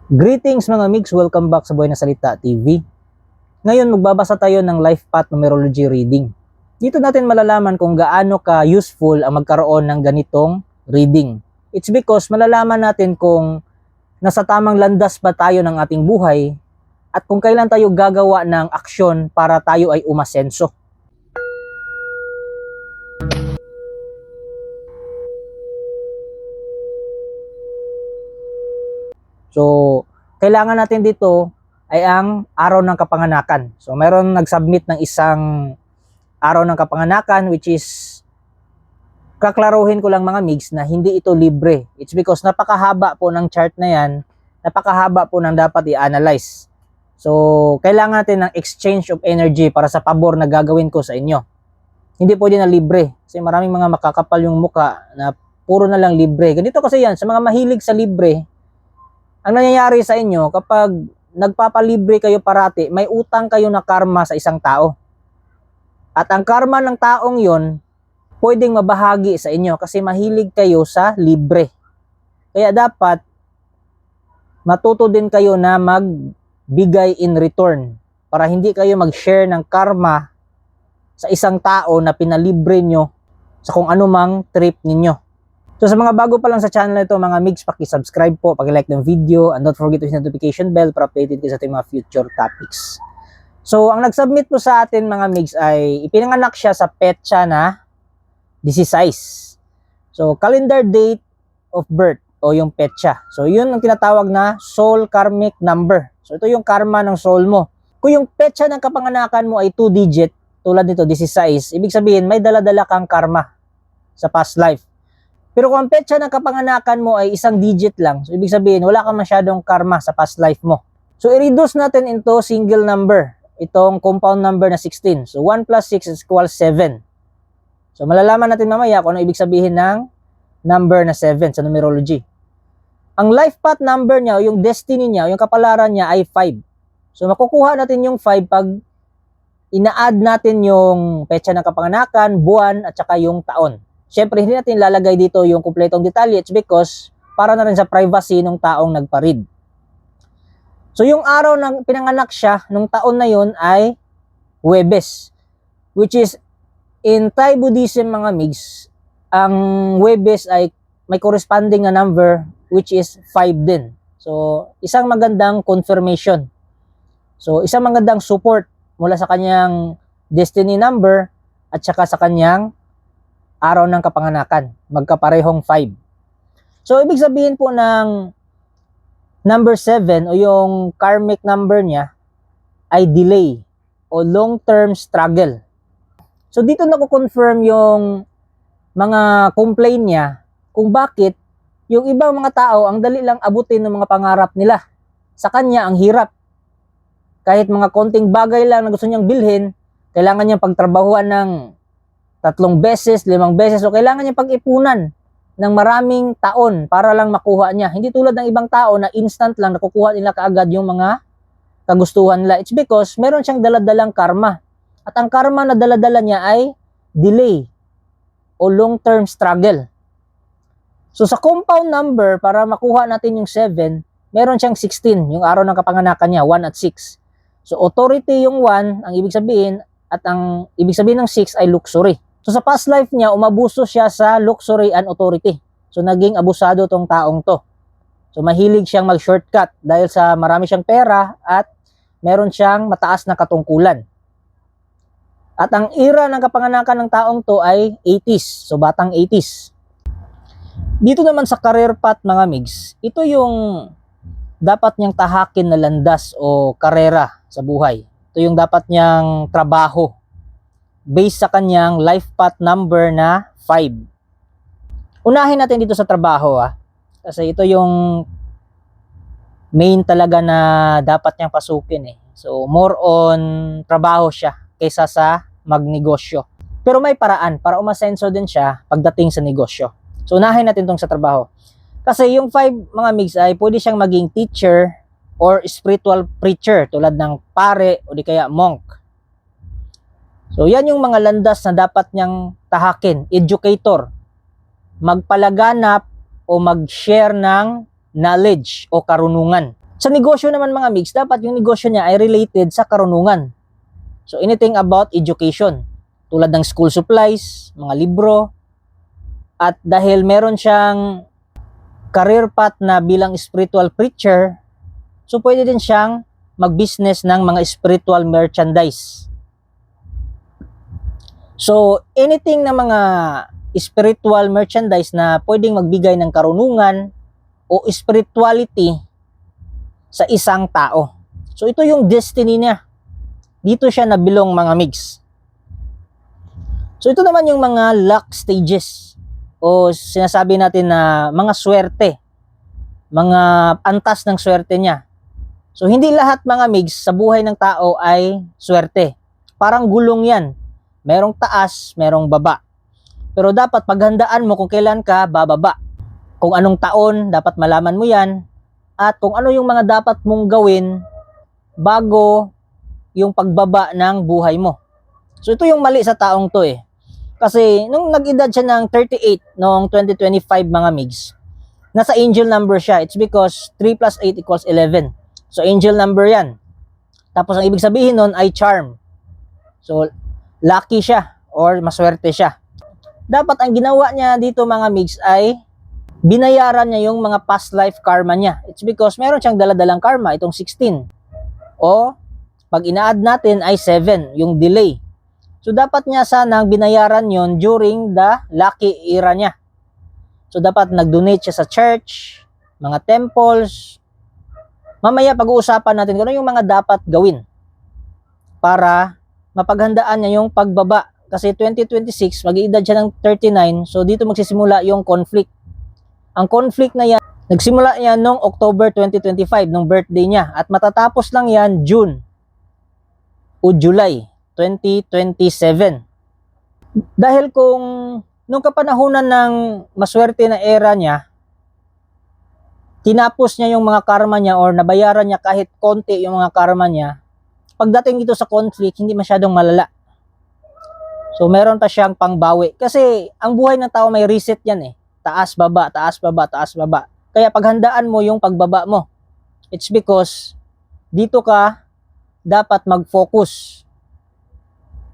Greetings mga mix, welcome back sa Buhay na Salita TV. Ngayon magbabasa tayo ng life path numerology reading. Dito natin malalaman kung gaano ka useful ang magkaroon ng ganitong reading. It's because malalaman natin kung nasa tamang landas ba tayo ng ating buhay at kung kailan tayo gagawa ng aksyon para tayo ay umasenso. So, kailangan natin dito ay ang araw ng kapanganakan. So, meron nag-submit ng isang araw ng kapanganakan which is kaklaruhin ko lang mga migs na hindi ito libre. It's because napakahaba po ng chart na yan, napakahaba po ng dapat i-analyze. So, kailangan natin ng exchange of energy para sa pabor na gagawin ko sa inyo. Hindi pwede na libre kasi maraming mga makakapal yung muka na puro na lang libre. Ganito kasi yan, sa mga mahilig sa libre, ang nangyayari sa inyo kapag nagpapalibre kayo parati, may utang kayo na karma sa isang tao. At ang karma ng taong yon pwedeng mabahagi sa inyo kasi mahilig kayo sa libre. Kaya dapat matuto din kayo na magbigay in return para hindi kayo mag-share ng karma sa isang tao na pinalibre nyo sa kung anumang trip ninyo. So sa mga bago pa lang sa channel ito, mga migs, paki-subscribe po, paki-like ng video, and don't forget to hit the notification bell para updated kayo sa ating mga future topics. So ang nag-submit po sa atin mga migs ay ipinanganak siya sa petsa na 16. So calendar date of birth o yung petsa. So yun ang tinatawag na soul karmic number. So ito yung karma ng soul mo. Kung yung petsa ng kapanganakan mo ay 2 digit, tulad nito 16, ibig sabihin may dala-dala kang karma sa past life. Pero kung ang petsa ng kapanganakan mo ay 1 digit lang, so ibig sabihin wala kang masyadong karma sa past life mo. So i-reduce natin into single number, itong compound number na 16. So 1 plus 6 is equals 7. So malalaman natin mamaya kung ano ibig sabihin ng number na 7 sa numerology. Ang life path number niya o yung destiny niya o yung kapalaran niya ay 5. So makukuha natin yung 5 pag ina-add natin yung petsa ng kapanganakan, buwan at saka yung taon. Siyempre, hindi natin lalagay dito yung kumpletong detalye. It's because para na rin sa privacy ng taong nagpa-read. So, yung araw na pinanganak siya, nung taon na yun ay Huwebes. Which is, in Thai Buddhism mga migs, ang Huwebes ay may corresponding na number which is 5 din. So, isang magandang confirmation. So, isang magandang support mula sa kanyang destiny number at saka sa kanyang araw ng kapanganakan, magkaparehong 5. So, ibig sabihin po ng number 7 o yung karmic number niya ay delay o long-term struggle. So, dito nakukonfirm yung mga complaint niya kung bakit yung ibang mga tao ang dali lang abutin ng mga pangarap nila. Sa kanya, ang hirap. Kahit mga konting bagay lang na gusto niyang bilhin, kailangan niyang pagtrabahuan ng 3 beses, 5 beses, so kailangan niya pag-ipunan ng maraming taon para lang makuha niya. Hindi tulad ng ibang tao na instant lang nakukuha nila kaagad yung mga kagustuhan nila. It's because meron siyang daladalang karma. At ang karma na daladala niya ay delay o long-term struggle. So sa compound number, para makuha natin yung 7, meron siyang 16, yung araw ng kapanganakan niya, 1 at 6. So authority yung 1, ang ibig sabihin, at ang ibig sabihin ng 6 ay luxury. So sa past life niya, umabuso siya sa luxury and authority. So naging abusado tong taong to. So mahilig siyang mag-shortcut dahil sa marami siyang pera at meron siyang mataas na katungkulan. At ang era ng kapanganakan ng taong to ay 80s. So batang 80s. Dito naman sa career path mga migs, ito yung dapat niyang tahakin na landas o karera sa buhay. Ito yung dapat niyang trabaho based sa kanyang life path number na 5. Unahin natin dito sa trabaho kasi ito yung main talaga na dapat niyang pasukin eh. So more on trabaho siya kaysa sa magnegosyo. Pero may paraan para umasenso din siya pagdating sa negosyo. So unahin natin itong sa trabaho. Kasi yung 5 mga migs ay pwede siyang maging teacher or spiritual preacher tulad ng pare o di kaya monk. So yan yung mga landas na dapat niyang tahakin. Educator, magpalaganap o mag-share ng knowledge o karunungan. Sa negosyo naman mga mix, dapat yung negosyo niya ay related sa karunungan. So anything about education, tulad ng school supplies, mga libro, at dahil meron siyang career path na bilang spiritual preacher, so pwede din siyang mag-business ng mga spiritual merchandise. So anything na mga spiritual merchandise na pwedeng magbigay ng karunungan o spirituality sa isang tao. So ito yung destiny niya. Dito siya nabilong mga mix. So ito naman yung mga luck stages o sinasabi natin na mga swerte, mga antas ng swerte niya. So hindi lahat mga mix sa buhay ng tao ay swerte. Parang gulong yan. Merong taas, merong baba. Pero dapat paghandaan mo kung kailan ka bababa. Kung anong taon, dapat malaman mo yan. At kung ano yung mga dapat mong gawin bago yung pagbaba ng buhay mo. So ito yung mali sa taong to eh. Kasi nung nag-edad siya ng 38 noong 2025 mga migs, nasa angel number siya. It's because 3 plus 8 equals 11. So angel number yan. Tapos ang ibig sabihin nun ay charm. So lucky siya or maswerte siya. Dapat ang ginawa niya dito mga migs ay binayaran niya yung mga past life karma niya. It's because meron siyang daladalang karma, itong 16. O pag ina-add natin ay 7, yung delay. So dapat niya sanang binayaran yon during the lucky era niya. So dapat nag-donate siya sa church, mga temples. Mamaya pag-uusapan natin kung ano yung mga dapat gawin para mapaghandaan niya yung pagbaba. Kasi 2026, mag-iedad siya ng 39, so dito magsisimula yung conflict. Ang conflict na yan, nagsimula yan noong October 2025, nung birthday niya. At matatapos lang yan June o July 2027. Dahil kung nung kapanahunan ng maswerte na era niya, tinapos niya yung mga karma niya or nabayaran niya kahit konti yung mga karma niya, pagdating dito sa conflict, hindi masyadong malala. So meron pa siyang pangbawi. Kasi ang buhay ng tao may reset yan eh. Taas, baba, taas, baba, taas, baba. Kaya paghandaan mo yung pagbaba mo. It's because dito ka dapat mag-focus.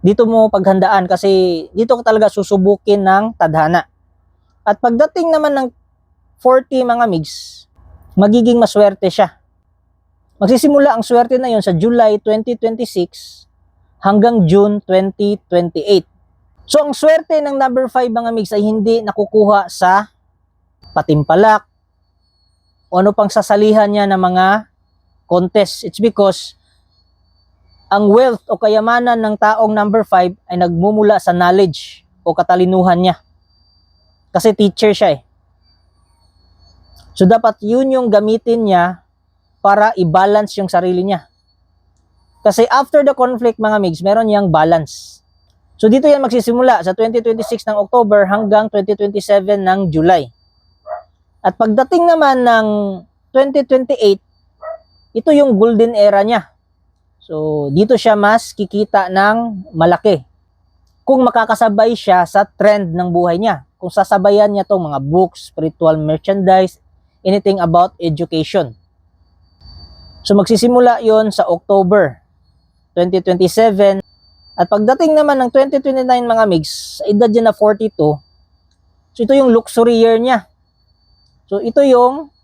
Dito mo paghandaan kasi dito ka talaga susubukin ng tadhana. At pagdating naman ng 40 mga migs, magiging maswerte siya. Magsisimula ang swerte na yon sa July 2026 hanggang June 2028. So ang swerte ng number 5 mga migs ay hindi nakukuha sa patimpalak o ano pang sasalihan niya ng mga contest. It's because ang wealth o kayamanan ng taong number 5 ay nagmumula sa knowledge o katalinuhan niya. Kasi teacher siya eh. So dapat yun yung gamitin niya para i-balance yung sarili niya. Kasi after the conflict mga migs, meron niyang balance. So dito yan magsisimula sa 2026 ng October hanggang 2027 ng July. At pagdating naman ng 2028, ito yung golden era niya. So dito siya mas kikita ng malaki. Kung makakasabay siya sa trend ng buhay niya. Kung sasabayan niya tong mga books, spiritual merchandise, anything about education. So magsisimula yon sa October 2027. At pagdating naman ng 2029 mga migs, sa edad niya na 42, so ito yung luxury year niya. So ito yung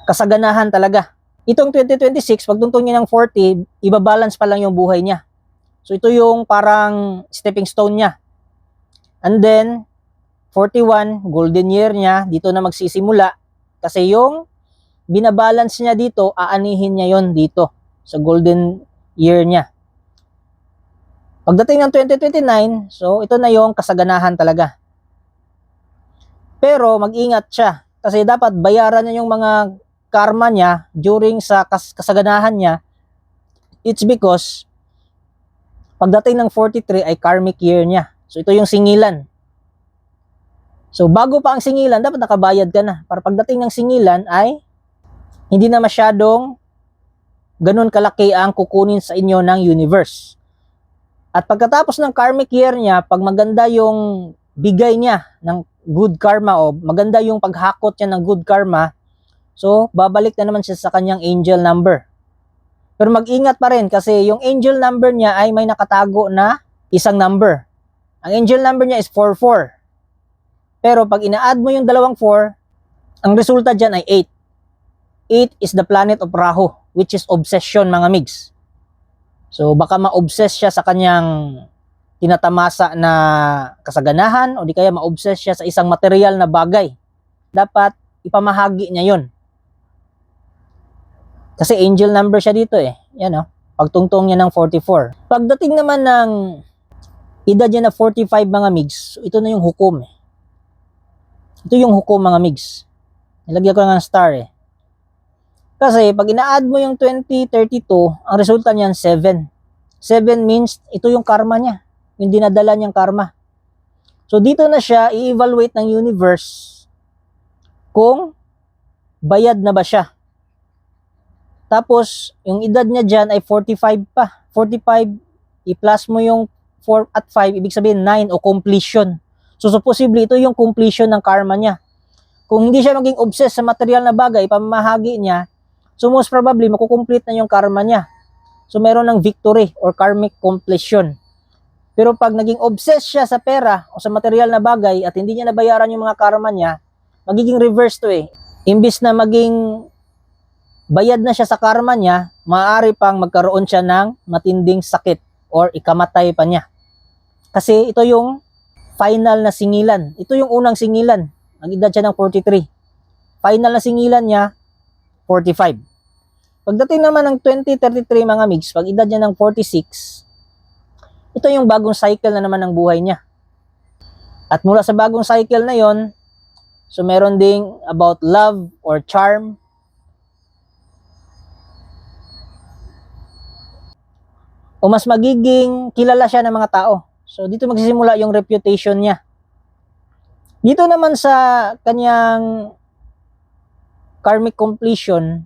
kasaganahan talaga. Itong 2026, pagtuntong niya ng 40, ibabalance pa lang yung buhay niya. So ito yung parang stepping stone niya. And then, 41, golden year niya, dito na magsisimula. Kasi yung binabalance niya dito, aanihin niya yon dito sa golden year niya. Pagdating ng 2029, so ito na yung kasaganahan talaga. Pero mag-ingat siya kasi dapat bayaran niya yung mga karma niya during sa kasaganahan niya. It's because pagdating ng 43 ay karmic year niya. So ito yung singilan. So bago pa ang singilan, dapat nakabayad ka na. Para pagdating ng singilan ay hindi na masyadong ganun kalaki ang kukunin sa inyo ng universe. At pagkatapos ng karmic year niya, pag maganda yung bigay niya ng good karma o maganda yung paghakot niya ng good karma, So, babalik na naman siya sa kanyang angel number. Pero mag-ingat pa rin kasi yung angel number niya ay may nakatago na isang number. Ang angel number niya is 44. Pero pag ina-add mo yung dalawang 4, ang resulta dyan ay 8. 8 is the planet of Rahu, which is obsession, mga migs. So, baka ma-obsess siya sa kanyang tinatamasa na kasaganahan o di kaya ma-obsess siya sa isang material na bagay. Dapat ipamahagi niya yon. Kasi angel number siya dito eh. Yan o. Pagtungtong niya ng 44. Pagdating naman ng edad niya na 45, mga migs, ito na yung hukom eh. Ito yung hukom, mga migs. Nilagyan ko ng star eh. Kasi pag ina-add mo yung 2032, ang resulta niyan 7. 7 means ito yung karma niya. Yung dinadala niyang karma. So dito na siya i-evaluate ng universe kung bayad na ba siya. Tapos, yung edad niya dyan ay 45 pa. 45, i-plus mo yung 4 at 5, ibig sabihin 9 o completion. So, posible ito yung completion ng karma niya. Kung hindi siya maging obsessed sa material na bagay, pamamahagi niya, so most probably, makukomplete na yung karma niya. So, meron ng victory or karmic completion. Pero pag naging obsessed siya sa pera o sa material na bagay at hindi niya nabayaran yung mga karma niya, magiging reverse to eh. Imbis na maging bayad na siya sa karma niya, maaari pang magkaroon siya ng matinding sakit or ikamatay pa niya. Kasi ito yung final na singilan. Ito yung unang singilan. Ang edad siya ng 43. Final na singilan niya, 45. Pagdating naman ng 2033, mga migs, pag edad niya ng 46, ito yung bagong cycle na naman ng buhay niya. At mula sa bagong cycle na yon, so meron ding about love or charm. O mas magiging kilala siya ng mga tao. So dito magsisimula yung reputation niya. Dito naman sa kanyang karmic completion,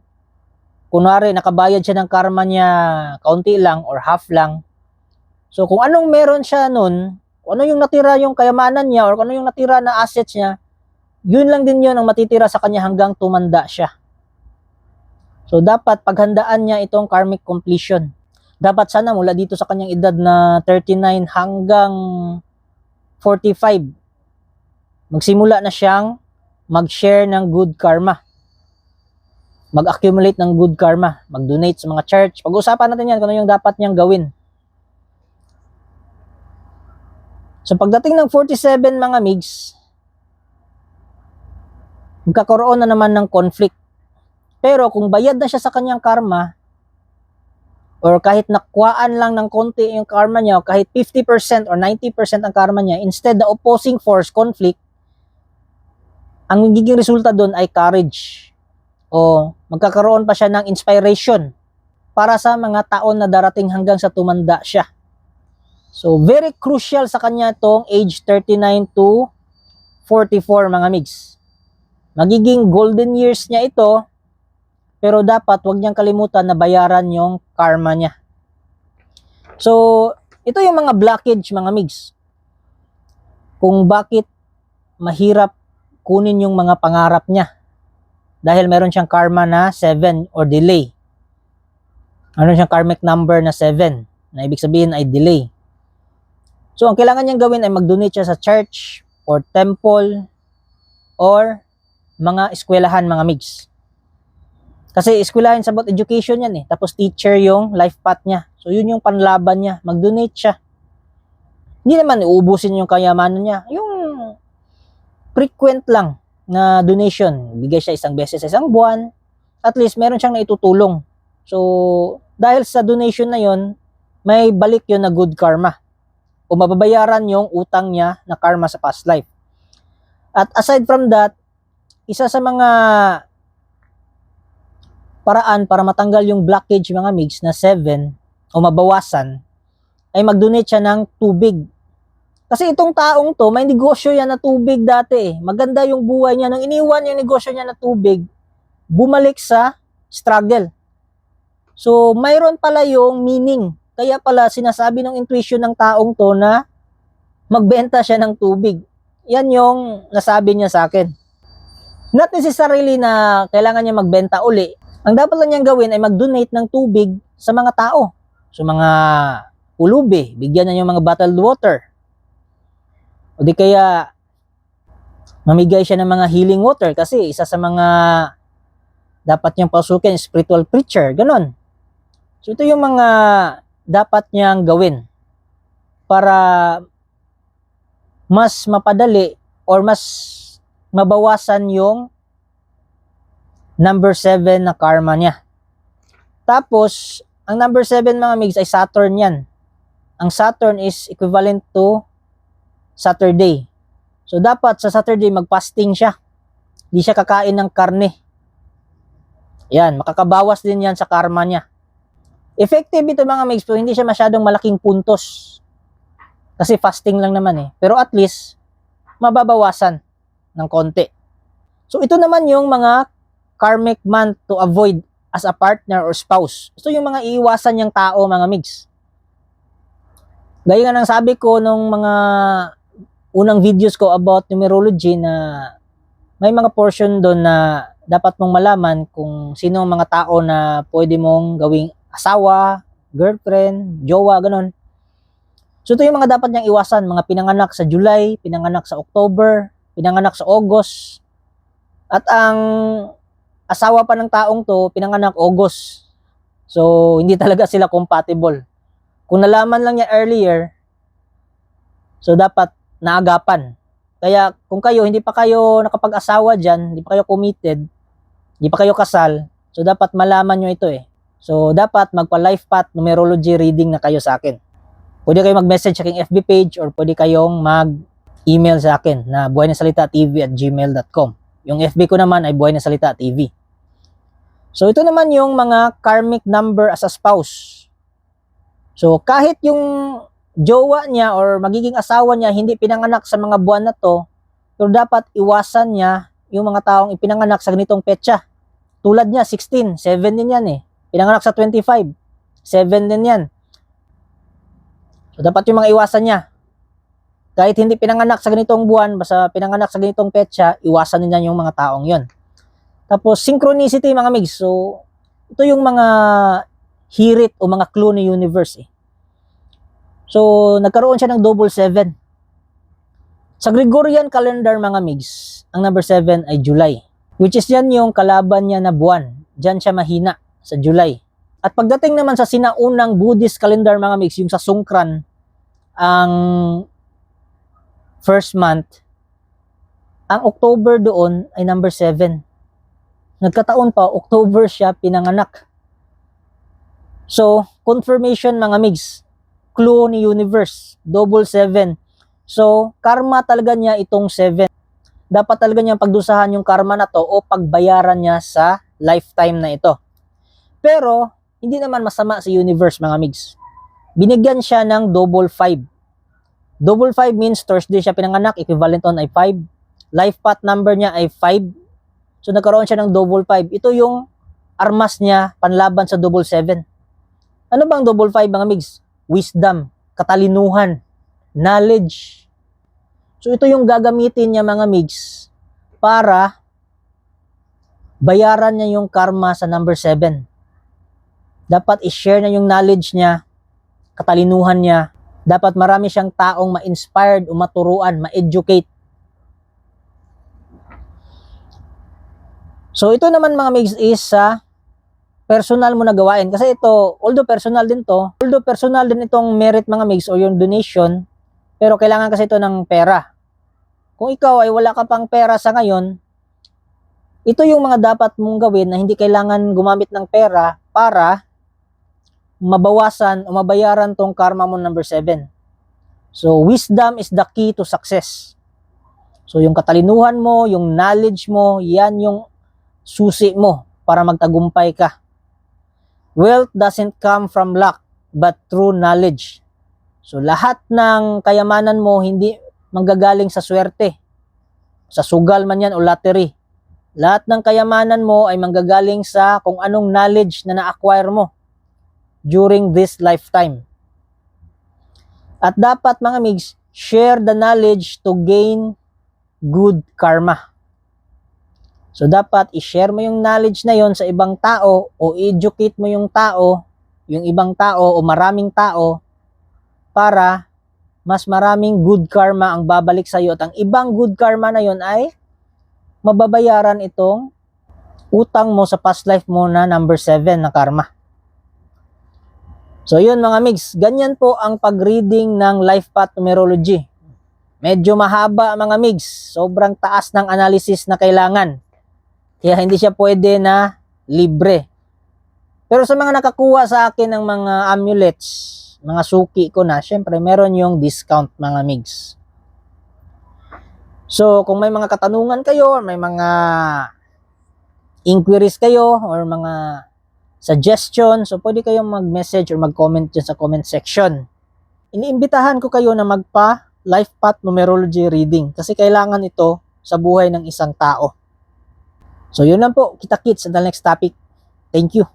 kunwari nakabayad siya ng karma niya kaunti lang or half lang. So kung anong meron siya nun, kung ano yung natira yung kayamanan niya or kung ano yung natira na assets niya, yun lang din yun ang matitira sa kanya hanggang tumanda siya. So dapat paghandaan niya itong karmic completion. Dapat sana mula dito sa kanyang edad na 39 hanggang 45, magsimula na siyang mag-share ng good karma. Mag-accumulate ng good karma. Mag-donate sa mga church. Pag-usapan natin yan kung ano yung dapat niyang gawin. So pagdating ng 47, mga migs, magkakaroon na naman ng conflict. Pero kung bayad na siya sa kanyang karma, or kahit nakuhaan lang ng konti yung karma niya, o kahit 50% or 90% ang karma niya, instead the opposing force, conflict, ang magiging resulta doon ay courage. O magkakaroon pa siya ng inspiration para sa mga taon na darating hanggang sa tumanda siya. So, very crucial sa kanya itong age 39 to 44, mga migs. Magiging golden years niya ito, pero dapat wag niyang kalimutan na bayaran yung karma niya. So, ito yung mga blockage, mga migs. Kung bakit mahirap kunin yung mga pangarap niya. Dahil meron siyang karma na 7 or delay. Meron siyang karmic number na 7, na ibig sabihin ay delay. So, ang kailangan niyang gawin ay mag-donate siya sa church or temple or mga eskwelahan, mga migs. Kasi eskwelahan sa about education yan eh. Tapos teacher yung life path niya. So yun yung panlaban niya. Mag-donate siya. Hindi naman uubusin yung kayamanan niya. Yung frequent lang na donation. Bigay siya isang beses sa isang buwan. At least meron siyang naitutulong. So dahil sa donation na yun, may balik yun na good karma. O mababayaran yung utang niya na karma sa past life. At aside from that, isa sa mga paraan para matanggal yung blockage, mga migs, na 7 o mabawasan ay mag-donate siya ng tubig. Kasi itong taong to, may negosyo yan na tubig dati eh. Maganda yung buhay niya. Nung iniwan yung negosyo niya na tubig, bumalik sa struggle. So, mayroon pala yung meaning. Kaya pala sinasabi ng intuition ng taong to na magbenta siya ng tubig. Yan yung nasabi niya sa akin. Not necessarily na kailangan niya magbenta uli. Ang dapat lang niyang gawin ay mag-donate ng tubig sa mga tao. So mga ulubi, bigyan niya yung mga bottled water. O di kaya mamigay siya ng mga healing water kasi isa sa mga dapat niyang pasukin, spiritual preacher, ganon. So ito yung mga dapat niyang gawin para mas mapadali or mas mabawasan yung number 7 na karma niya. Tapos, ang number 7 mga migs ay Saturn yan. Ang Saturn is equivalent to Saturday. So, dapat sa Saturday mag-fasting siya. Hindi siya kakain ng karne. Yan, makakabawas din yan sa karma niya. Effective ito mga migs, pero hindi siya masyadong malaking puntos. Kasi fasting lang naman eh. Pero at least, mababawasan ng konti. So, ito naman yung mga karmic month to avoid as a partner or spouse. Ito yung mga iiwasan niyang tao, mga migs. Gaya nga ng sabi ko nung mga unang videos ko about numerology na may mga portion doon na dapat mong malaman kung sino ang mga tao na pwede mong gawing asawa, girlfriend, jowa, ganon. So ito yung mga dapat niyang iwasan, mga pinanganak sa July, pinanganak sa October, pinanganak sa August. At ang asawa pa ng taong to, pinanganak August. So hindi talaga sila compatible. Kung nalaman lang niya earlier, so dapat naagapan. Kaya kung kayo, hindi pa kayo nakapag-asawa dyan, hindi pa kayo committed, hindi pa kayo kasal, so dapat malaman nyo ito eh. So dapat magpa-life path numerology reading na kayo sa akin. Pwede kayo mag-message sa aking FB page or pwede kayong mag-email sa akin na buhaynasalitatv@gmail.com. Yung FB ko naman ay Buhay na Salita TV. So ito naman yung mga karmic number as a spouse. So kahit yung jowa niya or magiging asawa niya hindi pinanganak sa mga buwan na to, pero dapat iwasan niya yung mga taong ipinanganak sa ganitong petsa. Tulad niya, 16, 7 din yan eh. Pinanganak sa 25, 7 din yan. So dapat yung mga iwasan niya. Kahit hindi pinanganak sa ganitong buwan, basta pinanganak sa ganitong petsa, iwasan niya yung mga taong yon. Tapos synchronicity mga migs. So ito yung mga hirit o mga clue ng universe eh. So nagkaroon siya ng double 7. Sa Gregorian calendar mga migs, ang number 7 ay July. Which is yan yung kalaban niya na buwan. Diyan siya mahina sa July. At pagdating naman sa sinaunang Buddhist calendar mga migs, yung sa Songkran, ang first month, ang October doon ay number 7. Nagkataon pa, October siya pinanganak. So, confirmation mga migs, clue ni universe, double 7. So, karma talaga niya itong 7. Dapat talaga niya pagdusahan yung karma na to o pagbayaran niya sa lifetime na ito. Pero, hindi naman masama sa universe mga migs. Binigyan siya ng double 5. Double 5 means Thursday siya pinanganak, equivalent on ay 5. Life path number niya ay 5. So nagkaroon siya ng double 5. Ito yung armas niya panlaban sa double 7. Ano bang double 5 mga migs? Wisdom, katalinuhan, knowledge. So ito yung gagamitin niya mga migs para bayaran niya yung karma sa number 7. Dapat i-share na yung knowledge niya, katalinuhan niya. Dapat marami siyang taong ma-inspired o maturuan, ma-educate. So ito naman mga migs is sa personal mo na gawain. Kasi ito, although personal din itong merit mga migs o yung donation, pero kailangan kasi ito ng pera. Kung ikaw ay wala ka pang pera sa ngayon, ito yung mga dapat mong gawin na hindi kailangan gumamit ng pera para mabawasan o mabayaran tong karma mo number 7. So, wisdom is the key to success. So, yung katalinuhan mo, yung knowledge mo, yan yung susi mo para magtagumpay ka. Wealth doesn't come from luck, but through knowledge. So, lahat ng kayamanan mo hindi manggagaling sa swerte. Sa sugal man yan o lottery. Lahat ng kayamanan mo ay manggagaling sa kung anong knowledge na na-acquire mo during this lifetime. At dapat mga migs, share the knowledge to gain good karma. So dapat i-share mo yung knowledge na yon sa ibang tao o educate mo yung tao, yung ibang tao o maraming tao para mas maraming good karma ang babalik sa iyo at ang ibang good karma na yon ay mababayaran itong utang mo sa past life mo na number 7 na karma. So yun mga migs, ganyan po ang pag-reading ng life path numerology. Medyo mahaba mga migs, sobrang taas ng analysis na kailangan. Kaya hindi siya pwede na libre. Pero sa mga nakakuha sa akin ng mga amulets, mga suki ko na, syempre meron yung discount mga migs. So kung may mga katanungan kayo, may mga inquiries kayo, or mga suggestion, so pwede kayong mag-message or mag-comment dyan sa comment section. Iniimbitahan ko kayo na magpa life path numerology reading kasi kailangan ito sa buhay ng isang tao. So yun lang po, kita-kits until next topic. Thank you.